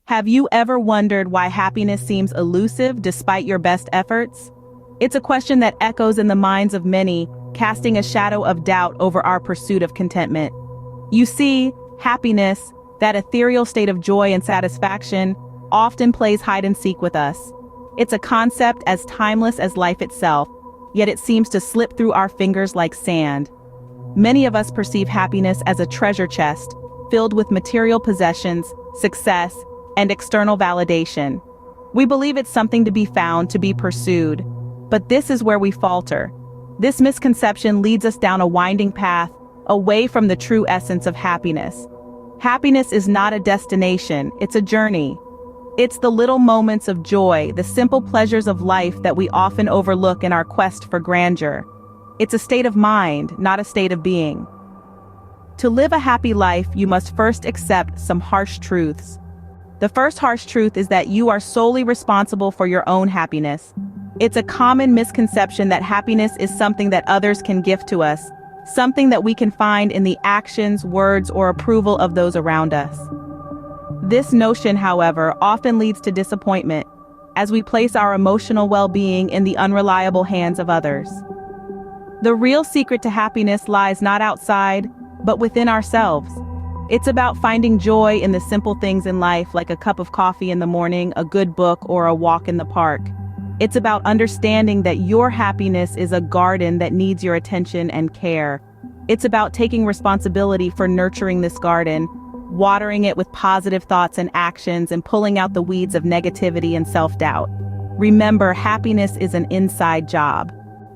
Have you ever wondered why happiness seems elusive despite your best efforts? It's a question that echoes in the minds of many, casting a shadow of doubt over our pursuit of contentment. You see, happiness, that ethereal state of joy and satisfaction, often plays hide and seek with us. It's a concept as timeless as life itself, yet it seems to slip through our fingers like sand. Many of us perceive happiness as a treasure chest, filled with material possessions, success, and external validation. We believe it's something to be found, to be pursued. But this is where we falter. This misconception leads us down a winding path, away from the true essence of happiness. Happiness is not a destination, it's a journey. It's the little moments of joy, the simple pleasures of life that we often overlook in our quest for grandeur. It's a state of mind, not a state of being. To live a happy life, you must first accept some harsh truths. The first harsh truth is that you are solely responsible for your own happiness. It's a common misconception that happiness is something that others can gift to us, something that we can find in the actions, words, or approval of those around us. This notion, however, often leads to disappointment, as we place our emotional well-being in the unreliable hands of others. The real secret to happiness lies not outside, but within ourselves. It's about finding joy in the simple things in life, like a cup of coffee in the morning, a good book, or a walk in the park. It's about understanding that your happiness is a garden that needs your attention and care. It's about taking responsibility for nurturing this garden, watering it with positive thoughts and actions, and pulling out the weeds of negativity and self-doubt. Remember, happiness is an inside job.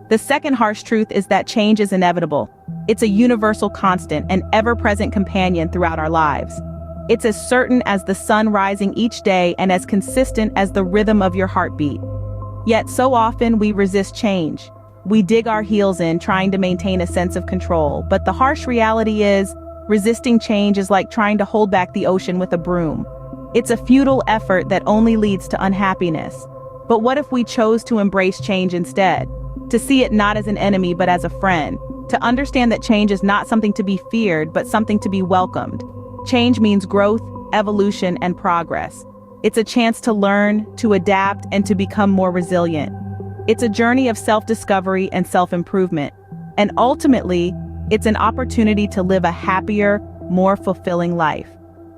The second harsh truth is that change is inevitable. It's a universal constant, an ever-present companion throughout our lives. It's as certain as the sun rising each day and as consistent as the rhythm of your heartbeat. Yet so often we resist change. We dig our heels in, trying to maintain a sense of control. But the harsh reality is, resisting change is like trying to hold back the ocean with a broom. It's a futile effort that only leads to unhappiness. But what if we chose to embrace change instead? To see it not as an enemy but as a friend. To understand that change is not something to be feared, but something to be welcomed. Change means growth, evolution, and progress. It's a chance to learn, to adapt, and to become more resilient. It's a journey of self-discovery and self-improvement. And ultimately, it's an opportunity to live a happier, more fulfilling life.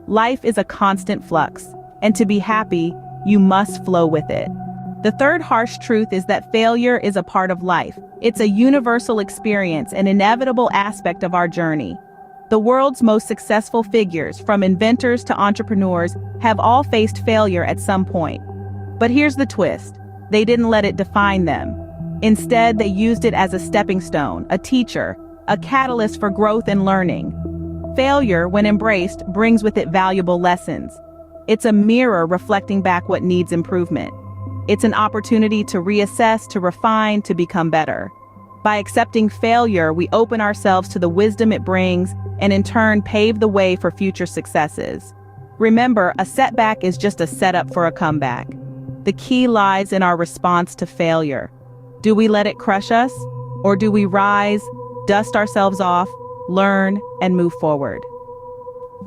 Life is a constant flux, and to be happy, you must flow with it. The third harsh truth is that failure is a part of life. It's a universal experience, an inevitable aspect of our journey. The world's most successful figures, from inventors to entrepreneurs, have all faced failure at some point. But here's the twist. They didn't let it define them. Instead, they used it as a stepping stone, a teacher, a catalyst for growth and learning. Failure, when embraced, brings with it valuable lessons. It's a mirror reflecting back what needs improvement. It's an opportunity to reassess, to refine, to become better. By accepting failure, we open ourselves to the wisdom it brings and in turn pave the way for future successes. Remember, a setback is just a setup for a comeback. The key lies in our response to failure. Do we let it crush us? Or do we rise, dust ourselves off, learn, and move forward?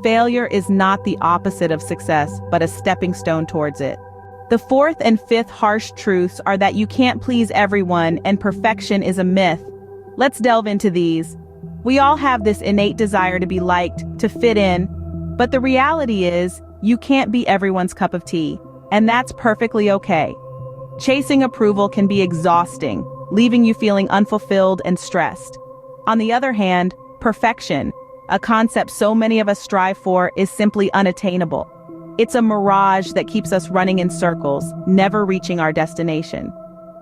Failure is not the opposite of success, but a stepping stone towards it. The fourth and fifth harsh truths are that you can't please everyone and perfection is a myth. Let's delve into these. We all have this innate desire to be liked, to fit in, but the reality is, you can't be everyone's cup of tea, and that's perfectly okay. Chasing approval can be exhausting, leaving you feeling unfulfilled and stressed. On the other hand, perfection, a concept so many of us strive for, is simply unattainable. It's a mirage that keeps us running in circles, never reaching our destination.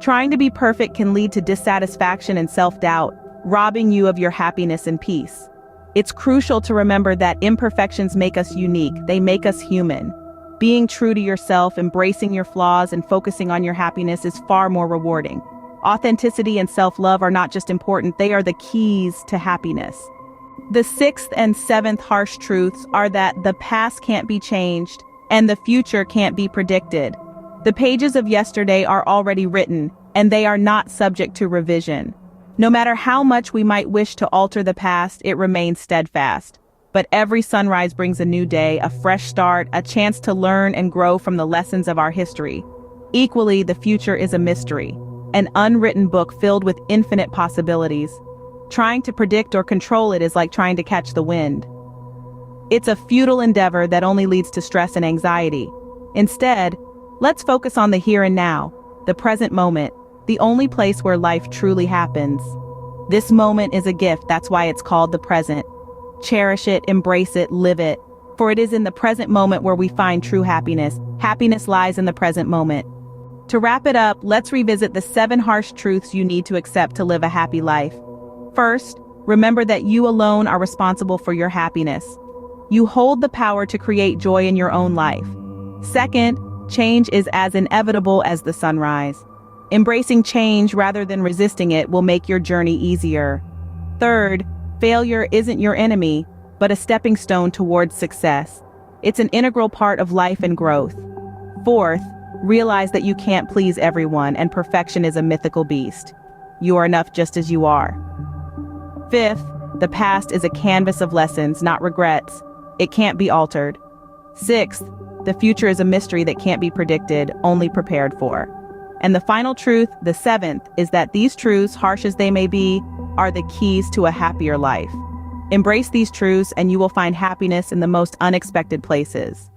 Trying to be perfect can lead to dissatisfaction and self-doubt, robbing you of your happiness and peace. It's crucial to remember that imperfections make us unique, they make us human. Being true to yourself, embracing your flaws, and focusing on your happiness is far more rewarding. Authenticity and self-love are not just important, they are the keys to happiness. The sixth and seventh harsh truths are that the past can't be changed and the future can't be predicted. The pages of yesterday are already written, and they are not subject to revision. No matter how much we might wish to alter the past, it remains steadfast. But every sunrise brings a new day, a fresh start, a chance to learn and grow from the lessons of our history. Equally, the future is a mystery, an unwritten book filled with infinite possibilities. Trying to predict or control it is like trying to catch the wind. It's a futile endeavor that only leads to stress and anxiety. Instead, let's focus on the here and now, the present moment, the only place where life truly happens. This moment is a gift, that's why it's called the present. Cherish it, embrace it, live it, for it is in the present moment where we find true happiness. Happiness lies in the present moment. To wrap it up, let's revisit the 7 harsh truths you need to accept to live a happy life. First, remember that you alone are responsible for your happiness. You hold the power to create joy in your own life. Second, change is as inevitable as the sunrise. Embracing change rather than resisting it will make your journey easier. Third, failure isn't your enemy, but a stepping stone towards success. It's an integral part of life and growth. Fourth, realize that you can't please everyone and perfection is a mythical beast. You are enough just as you are. Fifth, the past is a canvas of lessons, not regrets. It can't be altered. Sixth, the future is a mystery that can't be predicted, only prepared for. And the final truth, the 7th, is that these truths, harsh as they may be, are the keys to a happier life. Embrace these truths and you will find happiness in the most unexpected places.